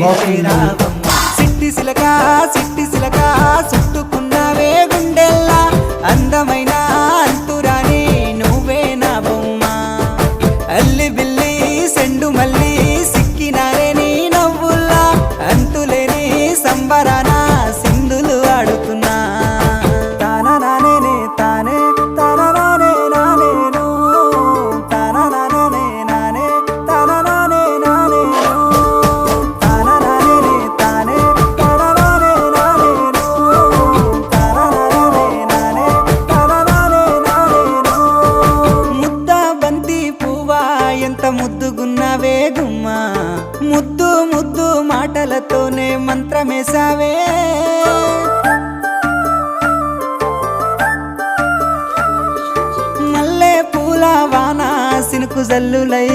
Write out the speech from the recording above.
రావమ్మ సిట్టి సిలక చుట్టుకున్నావే గుండెల్లా అందమైన అంతురాని నువ్వే నా బొమ్మ అల్లి బిల్లి సెండు మల్లి సిక్కినారే నీ నవ్వుల్లా అంతులేని సంబరాన సింధులు ఆడుతున్నా తానా నానే తానే తానా నానే నానేను తానా నానే నానే తానా నానే నానేను తానా నానే తానే తానా నానే నానేను తానా నానే నానే తానా నానే నానేను ముద్ద బంతి పువ్వా ఎంత ముద్దుగున్నావే గుమ్మా ముద్దు ముద్దు మాటలతోనే మంత్రమేసావే మల్లె పూల వాన సినుకు జల్లులై